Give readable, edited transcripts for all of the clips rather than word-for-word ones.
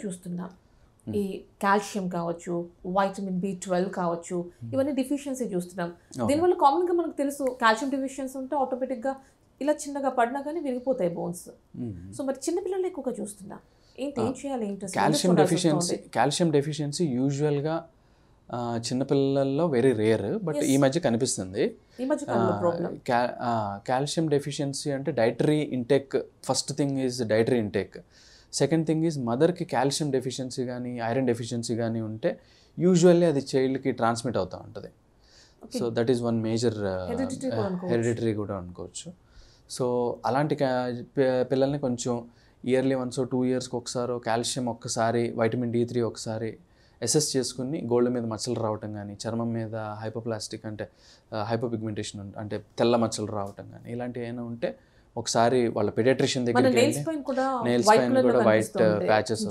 చూస్తున్నాం. ఈ కాల్షియం కావచ్చు, వైటమిన్ B12 కావచ్చు, ఇవన్నీ డెఫిషియన్సీ చూస్తున్నాం. దీనివల్ల కామన్గా మనకు తెలుసు కాల్షియం డెఫిషియన్సీ ఉంటే ఆటోమేటిక్గా ఇలా చిన్నగా పడినా కానీ విరిగిపోతాయి బోన్స్. సో మరి చిన్నపిల్లలు ఎక్కువగా చూస్తున్నా ఏం చేయాలి, ఏంటి కాల్షియం డెఫిషియన్సీ యూజువల్గా చిన్నపిల్లల్లో వెరీ రేర్, బట్ ఈ మధ్య కనిపిస్తుంది. కాల్షియం డెఫిషియన్సీ అంటే dietary intake, first thing is dietary intake. Second thing is మదర్కి కాల్షియం డెఫిషియన్సీ కానీ ఐరన్ డెఫిషియన్సీ కానీ ఉంటే యూజువల్లీ అది చైల్డ్కి ట్రాన్స్మిట్ అవుతూ ఉంటుంది. So that is one major hereditary కూడా అనుకోవచ్చు. సో అలాంటి పిల్లల్ని కొంచెం ఇయర్లీ వన్స్ 2 ఇయర్స్కి ఒకసారి కాల్షియం ఒక్కసారి, వైటమిన్ D3 ఒకసారి అసెస్ చేసుకుని గోల్డ్ మీద మచ్చలు రావటం కానీ, చర్మం మీద హైపోప్లాస్టిక్ అంటే హైపోపిగ్మెంటేషన్ అంటే తెల్ల మచ్చలు రావటం కానీ ఇలాంటివి ఏమైనా ఉంటే ఒకసారి వాళ్ళ పెడియాట్రిషియన్ దగ్గరికి నెయిల్స్ పైన కూడా వైట్ ప్యాచెస్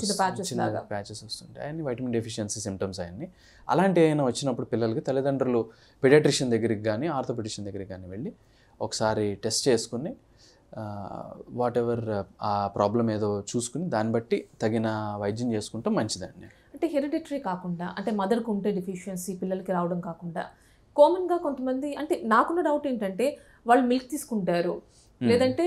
వస్తుంటాయి. అన్ని వైటమిన్ డెఫిషియన్సీ సిమ్టమ్స్ అన్నీ. అలాంటి ఏమైనా వచ్చినప్పుడు పిల్లలకి తల్లిదండ్రులు పెడియాట్రిషియన్ దగ్గరికి కానీ ఆర్థోపెడిషియన్ దగ్గరికి కానీ వెళ్ళి ఒకసారి టెస్ట్ చేసుకుని వాట్ ఎవర్ ఆ ప్రాబ్లం ఏదో చూసుకుని దాన్ని బట్టి తగిన వైద్యం చేసుకుంటే మంచిదండి. అంటే హెరిడిటరీ కాకుండా, అంటే మదర్కి ఉంటే డెఫిషియన్సీ పిల్లలకి రావడం కాకుండా కామన్గా కొంతమంది, అంటే నాకున్న డౌట్ ఏంటంటే వాళ్ళు మిల్క్ తీసుకుంటారు, లేదంటే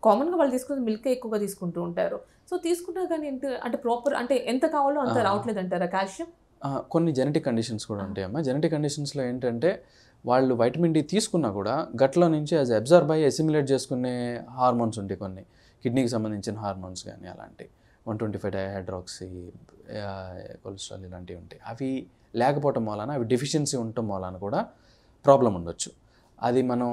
కామన్గా వాళ్ళు తీసుకునే మిల్క్ ఎక్కువగా తీసుకుంటూ ఉంటారు. సో తీసుకున్నా కానీ అంటే ప్రాపర్ అంటే ఎంత కావాలో అంత రావట్లేదు అంటారా కాల్షియం? కొన్ని జెనెటిక్ కండిషన్స్ కూడా ఉంటాయమ్మా. జెనెటిక్ కండిషన్స్లో ఏంటంటే వాళ్ళు వైటమిన్ D తీసుకున్నా కూడా గట్లో నుంచి అది అబ్జర్వ్ అయ్యి అసిమిలేట్ చేసుకునే హార్మోన్స్ ఉంటాయి, కొన్ని కిడ్నీకి సంబంధించిన హార్మోన్స్ కానీ అలాంటి 125 డైహైడ్రాక్సీ కొలెస్ట్రాల్ ఇలాంటివి ఉంటాయి. అవి లేకపోవటం వలన, అవి డెఫిషియన్సీ ఉండటం వలన కూడా ప్రాబ్లం ఉండొచ్చు. అది మనం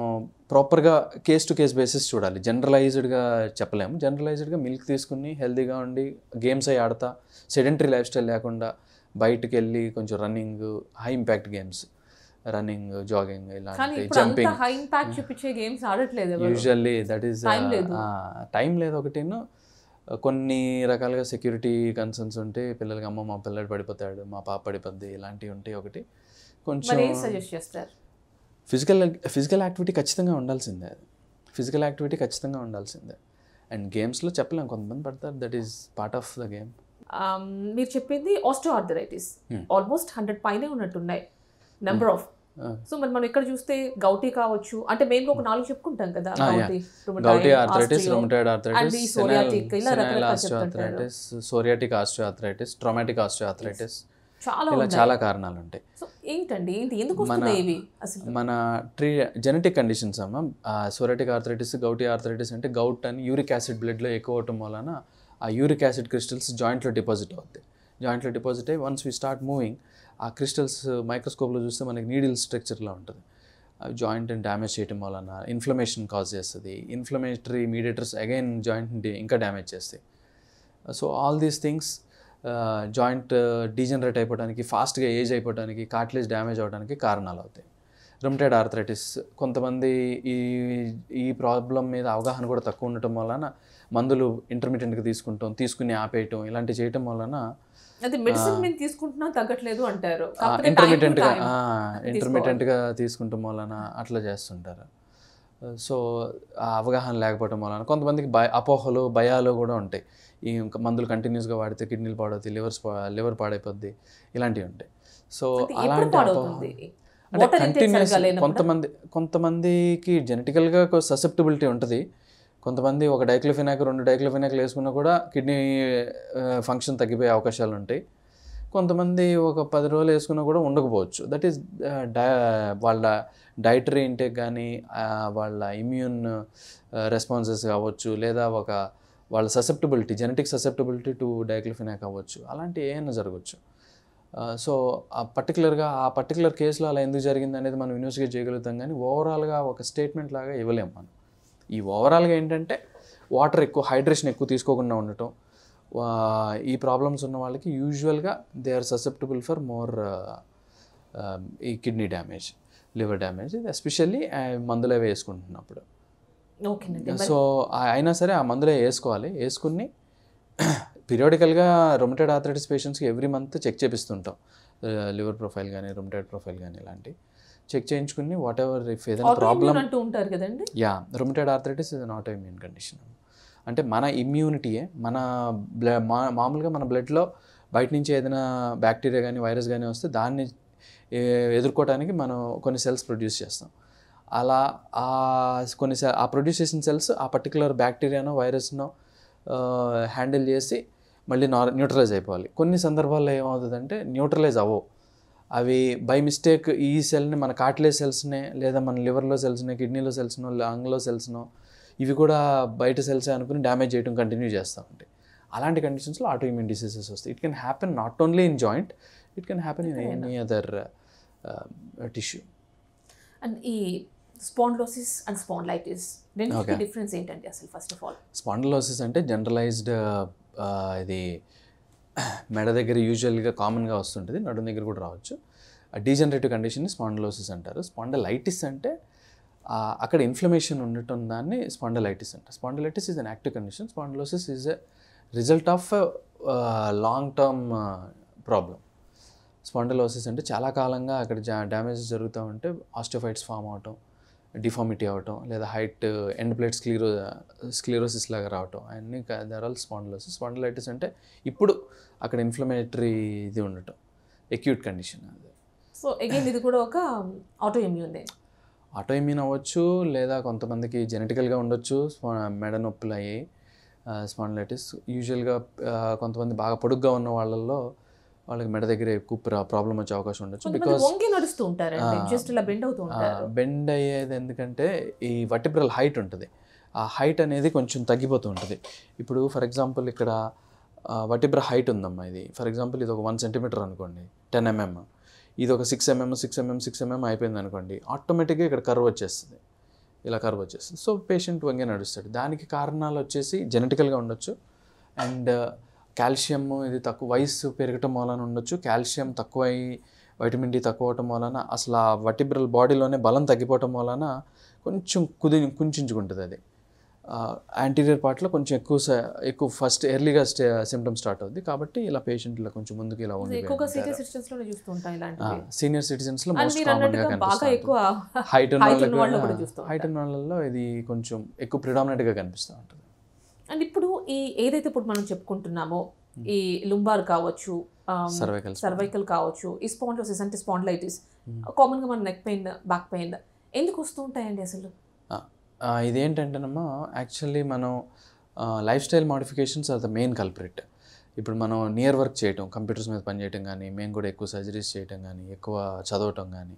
ప్రాపర్గా కేస్ టు కేస్ బేసిస్ చూడాలి. జనరలైజ్డ్గా చెప్పలేము. జనరలైజ్డ్గా మిల్క్ తీసుకుని హెల్తీగా ఉండి గేమ్స్ అవి ఆడతా, సెడెంటరీ లైఫ్ స్టైల్ లేకుండా బయటకు వెళ్ళి కొంచెం running, high impact games, running, jogging, ఇలాంటి జంపింగ్, హై ఇంపాక్ట్ చూపించే గేమ్స్ ఆడట్లేదు యూజువల్లీ. దట్ ఈస్ టైం లేదు ఒకటిను. కొన్ని రకాలుగా సెక్యూరిటీ కన్సర్న్స్ ఉంటే పిల్లలకి, అమ్మ మా పిల్లడు పడిపోతాడు, మా పాప పడిపోద్ది, ఇలాంటివి ఉంటాయి. ఒకటి కొంచెం సజెస్ట్ చేస్తారు. ఫిజికల్ యాక్టివిటీ ఖచ్చితంగా ఉండాల్సిందే. ఫిజికల్ యాక్టివిటీ ఖచ్చితంగా ఉండాల్సిందే. అండ్ గేమ్స్లో చెప్పలేము, కొంతమంది పడతారు, that is part of the game. మీరు చెప్పింది ఆస్టియోఆర్థరైటిస్ ఆల్మోస్ట్ 100 పైనే ఉన్నట్టున్నాయి నెంబర్ ఆఫ్. సో మరి మనం ఇక్కడ చూస్తే గౌటీ కావచ్చు, అంటే మెయిన్గా ఒక 4 చెప్పుకుంటాం కదా, gouty arthritis, rheumatoid arthritis, senile osteoarthritis, psoriatic osteoarthritis, traumatic osteoarthritis, ఇలా చాలా కారణాలు ఉంటాయి. సో ఏంటండి, ఎందుకు వస్తున్నాయి ఇవి? అసలు మన జెనెటిక్ కండిషన్స్ అమ్మ. సోరియాటిక్ ఆర్థరైటిస్, గౌటీ ఆర్థరైటిస్ అంటే గౌట్ అని యూరిక్ యాసిడ్ బ్లడ్లో ఎక్కువ అవటం వలన ఆ యూరిక్ యాసిడ్ క్రిస్టల్స్ జాయింట్లో డిపాజిట్ అవుతాయి. జాయింట్లో డిపాజిట్ అయ్యి వన్స్ వీ స్టార్ట్ మూవింగ్, ఆ క్రిస్టల్స్ మైక్రోస్కోప్లో చూస్తే మనకి నీడిల్ స్ట్రక్చర్లో ఉంటుంది. జాయింట్ని డ్యామేజ్ చేయడం వలన ఇన్ఫ్లమేషన్ కాజ్ చేస్తుంది. ఇన్ఫ్లమేటరీ మీడియేటర్స్ అగైన్ జాయింట్ని ఇంకా డ్యామేజ్ చేస్తాయి. So all these things joint degenerate అయిపోవడానికి, ఫాస్ట్గా ఏజ్ అయిపోవడానికి, కార్టిలేజ్ డ్యామేజ్ అవ్వడానికి కారణాలు అవుతాయి. రుమటాయిడ్ ఆర్థరైటిస్, కొంతమంది ఈ ప్రాబ్లం మీద అవగాహన కూడా తక్కువ ఉండటం వలన మందులు ఇంటర్మీడియట్గా తీసుకుని ఆపేయటం, ఇలాంటివి చేయటం వలన తీసుకుంటున్నా తగ్గట్లేదు అంటారు. ఇంటర్మీడియట్గా తీసుకుంటాం వలన అట్లా చేస్తుంటారు. సో ఆ అవగాహన లేకపోవటం వలన కొంతమందికి అపోహలు, భయాలు కూడా ఉంటాయి. ఈ మందులు కంటిన్యూస్గా వాడితే కిడ్నీలు పాడవుతాయి, లివర్ పాడైపోద్ది, ఇలాంటివి ఉంటాయి. సో అలాంటి అంటే కంటిన్యూస్ కొంతమందికి జెనెటికల్గా ససెప్టబిలిటీ ఉంటుంది. కొంతమంది ఒక డైక్లోఫినాక్, 2 డైక్లోఫినాక్లు వేసుకున్నా కూడా కిడ్నీ ఫంక్షన్ తగ్గిపోయే అవకాశాలు ఉంటాయి. కొంతమంది ఒక 10 రోజులు వేసుకున్నా కూడా ఉండకపోవచ్చు. దట్ ఈస్ వాళ్ళ డైటరీ ఇంటేక్ కానీ, వాళ్ళ ఇమ్యూన్ రెస్పాన్సెస్ కావచ్చు, లేదా వాళ్ళ susceptibility, genetic susceptibility to diclofenac అవ్వచ్చు, అలాంటి ఏమైనా జరగవచ్చు. సో ఆ పర్టికులర్ కేసులో అలా ఎందుకు జరిగింది అనేది మనం ఇన్వెస్టిగేట్ చేయగలుగుతాం, కానీ ఓవరాల్గా ఒక స్టేట్మెంట్ లాగా ఇవ్వలేము మనం. ఈ ఓవరాల్గా ఏంటంటే వాటర్ ఎక్కువ, హైడ్రేషన్ ఎక్కువ తీసుకోకుండా ఉండటం, ఈ ప్రాబ్లమ్స్ ఉన్న వాళ్ళకి యూజువల్గా they are susceptible for more ఈ kidney damage, liver damage, especially మందులే వేసుకుంటున్నప్పుడు. సో అయినా సరే ఆ మందులే వేసుకోవాలి. వేసుకుని పీరియాడికల్గా రుమటాయిడ్ ఆర్థరైటిస్ పేషెంట్స్కి ఎవ్రీ మంత్ చెక్ చేపిస్తుంటాం. లివర్ ప్రొఫైల్ కానీ, రుమటాయిడ్ ప్రొఫైల్ కానీ ఇలాంటివి చెక్ చేయించుకుని వాట్ ఎవర్ ఇఫ్ ఏదైనా ప్రాబ్లం అంటూ ఉంటారు కదండి. Rheumatoid arthritis is not immune condition. అంటే మన ఇమ్యూనిటీయే మన మామూలుగా మన బ్లడ్లో బయట నుంచి ఏదైనా బ్యాక్టీరియా కానీ వైరస్ కానీ వస్తే దాన్ని ఎదుర్కోవడానికి మనం కొన్ని సెల్స్ ప్రొడ్యూస్ చేస్తాం. అలా ఆ ప్రొడ్యూస్ చేసిన సెల్స్ ఆ పర్టికులర్ బ్యాక్టీరియానో వైరస్నో హ్యాండిల్ చేసి మళ్ళీ న్యూట్రలైజ్ అయిపోవాలి. కొన్ని సందర్భాల్లో ఏమవుతుందంటే న్యూట్రలైజ్ అవ్వవు. అవి బై మిస్టేక్ ఈ సెల్ని మన కార్టిలేజ్ సెల్స్నే లేదా మన లివర్లో సెల్స్నే, కిడ్నీలో సెల్స్నో, లంగ్లో సెల్స్నో ఇవి కూడా బయట సెల్సే అనుకుని డ్యామేజ్ చేయడం కంటిన్యూ చేస్తూ ఉంటాయి. అలాంటి కండిషన్స్లో ఆటో ఇమ్యూన్ డిసీజెస్ వస్తాయి. It can happen not only in joint, it can happen in any other tissue. And ఈ స్పాండిలోసిస్ అండ్ స్పాండిలైటిస్ రెండింటికి డిఫరెన్స్ ఏంటంటే అసలు ఫస్ట్ ఆఫ్ ఆల్? స్పాండిలోసిస్ అంటే జనరలైజ్డ్ ఇది మెడ దగ్గర యూజువల్గా కామన్గా వస్తుంటుంది, నడుము దగ్గర కూడా రావచ్చు. డీజనరేటివ్ కండిషన్ని స్పాండిలోసిస్ అంటారు. స్పాండిలైటిస్ అంటే అక్కడ ఇన్ఫ్లమేషన్ ఉండటం దాన్ని స్పాండిలైటిస్ అంటారు. Spondylitis is an active condition. Spondylosis is a result of long term problem. Spondylosis అంటే చాలా కాలంగా అక్కడ డ్యామేజెస్ జరుగుతూ ఉంటే ఆస్టియోఫైట్స్ ఫామ్ అవటం, డిఫార్మిటీ అవటం, లేదా హైట్ ఎండ్ ప్లేట్ స్క్లీరోసిస్ లాగా రావటం, అన్నీ దర్ ఆల్ స్పాండిలోసిస్. స్పాండిలైటిస్ అంటే ఇప్పుడు అక్కడ ఇన్ఫ్లమేటరీ ఇది ఉండటం, ఎక్యూట్ కండిషన్ అది. సో అగైన్ ఇది కూడా ఒక ఆటో ఇమ్యూన్. ఆటో ఇమ్యూన్ అవ్వచ్చు, లేదా కొంతమందికి జెనెటికల్గా ఉండొచ్చు మెడ నొప్పులు అయ్యి స్పాండిలైటిస్. యూజువల్గా కొంతమంది బాగా పొడుగ్గా ఉన్న వాళ్ళల్లో వాళ్ళకి మెడ దగ్గర ఎక్కువ ప్రాబ్లం వచ్చే అవకాశం ఉండొచ్చు. బికాస్ బెండ్ అయ్యేది ఎందుకంటే ఈ వర్టిబ్రల్ హైట్ ఉంటుంది, ఆ హైట్ అనేది కొంచెం తగ్గిపోతూ ఉంటుంది. ఇప్పుడు ఫర్ ఎగ్జాంపుల్ ఇక్కడ వర్టిబ్రల్ హైట్ ఉందమ్మా, ఇది ఫర్ ఎగ్జాంపుల్ ఇది ఒక 1 సెంటీమీటర్ అనుకోండి, 10 mm. ఇది ఒక 6 mm అయిపోయింది అనుకోండి, ఆటోమేటిక్గా ఇక్కడ కర్వ్ వచ్చేస్తుంది, ఇలా కర్వ్ వచ్చేస్తుంది. సో పేషెంట్ వంగే నడుస్తాడు. దానికి కారణాలు వచ్చేసి జెనెటికల్గా ఉండొచ్చు, అండ్ కాల్షియం ఇది తక్కువ, వయసు పెరగటం వలన ఉండొచ్చు, కాల్షియం తక్కువై వైటమిన్ డి తక్కువ అవటం వలన, అసలు ఆ వర్టిబ్రల్ బాడీలోనే బలం తగ్గిపోవటం వలన కొంచెం కుంచుకుంటుంది. అది యాంటీరియర్ పార్ట్లో కొంచెం ఎక్కువ ఫస్ట్ ఎర్లీగా సిమ్టమ్స్ స్టార్ట్ అవుద్ది. కాబట్టి ఇలా పేషెంట్లు కొంచెం ముందుకు ఇలా సీనియర్ సిటిజన్స్లో మోస్ట్ కామన్గా కనిపిస్తుంది. హైట్ ఉన్న వాళ్ళలో ఇది కొంచెం ఎక్కువ ప్రిడామినెంట్గా కనిపిస్తూ ఉంటుంది. అండ్ ఇప్పుడు ఈ ఏదైతే ఇప్పుడు మనం చెప్పుకుంటున్నామో ఈ లుంబార్ కావచ్చు, సర్వైకల్ కావచ్చు, ఈ స్పాండిలోసిస్ అంటే స్పాండిలైటిస్ కామన్గా మన నెక్ పెయిన్, బ్యాక్ పెయిన్ ఎందుకు వస్తూ ఉంటాయండి అసలు? ఇదేంటంటేనమ్మా, యాక్చువల్లీ మనం life style modifications are the main culprit. ఇప్పుడు మనం నియర్ వర్క్ చేయటం, కంప్యూటర్స్ మీద పనిచేయటం కానీ, మేము కూడా ఎక్కువ సర్జరీస్ చేయటం కానీ, ఎక్కువ చదవటం కానీ,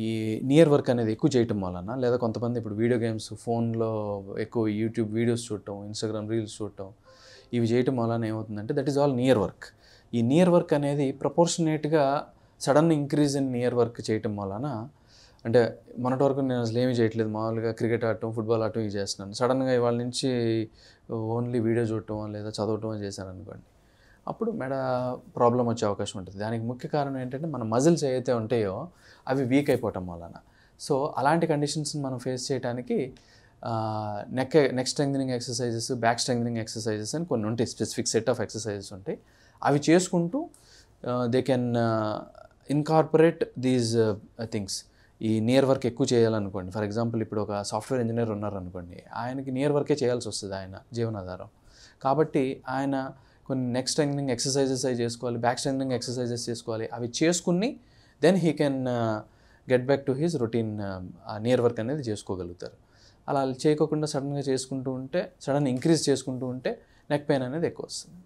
ఈ నియర్ వర్క్ అనేది ఎక్కువ చేయటం వలన, లేదా కొంతమంది ఇప్పుడు వీడియో గేమ్స్, ఫోన్లో ఎక్కువ యూట్యూబ్ వీడియోస్ చూడటం, ఇన్స్టాగ్రామ్ రీల్స్ చూడటం, ఇవి చేయటం వలన ఏమవుతుందంటే that is all near work. ఈ నియర్ వర్క్ అనేది ప్రపోర్షనేట్గా sudden increase in near work చేయటం వలన, అంటే మొన్నటి వరకు నేను అసలు ఏమీ చేయట్లేదు, మామూలుగా క్రికెట్ ఆడటం, ఫుట్బాల్ ఆడటం ఇవి చేస్తున్నాను, సడన్గా ఇవాళ నుంచి ఓన్లీ వీడియో చూడటం లేదా చదవటం చేశాను అనుకోండి, అప్పుడు మెడ ప్రాబ్లం వచ్చే అవకాశం ఉంటుంది. దానికి ముఖ్య కారణం ఏంటంటే మన మజిల్స్ ఏవైతే ఉంటాయో అవి వీక్ అయిపోవటం వలన. సో అలాంటి కండిషన్స్ని మనం ఫేస్ చేయడానికి neck strengthening exercises, back strengthening exercises అని కొన్ని ఉంటాయి, స్పెసిఫిక్ సెట్ ఆఫ్ ఎక్సర్సైజెస్ ఉంటాయి. అవి చేసుకుంటూ they can incorporate these things. ఈ నియర్ వర్క్ ఎక్కువ చేయాలనుకోండి, ఫర్ ఎగ్జాంపుల్ ఇప్పుడు ఒక సాఫ్ట్వేర్ ఇంజనీర్ ఉన్నారనుకోండి, ఆయనకి నియర్ వర్కే చేయాల్సి వస్తుంది ఆయన జీవనాధారం. కాబట్టి ఆయన కొన్ని నెక్ స్ట్రెంగ్థనింగ్ ఎక్సర్సైజెస్ అవి చేసుకోవాలి, బ్యాక్ స్ట్రెంగ్థనింగ్ ఎక్సర్సైజెస్ చేసుకోవాలి. అవి చేసుకుని then he can get back to his routine near work అనేది చేసుకోగలుగుతారు. అలా చేయకోకుండా సడన్గా చేసుకుంటూ ఉంటే, సడన్ ఇంక్రీజ్ చేసుకుంటూ ఉంటే నెక్ పెయిన్ అనేది ఎక్కువ వస్తుంది.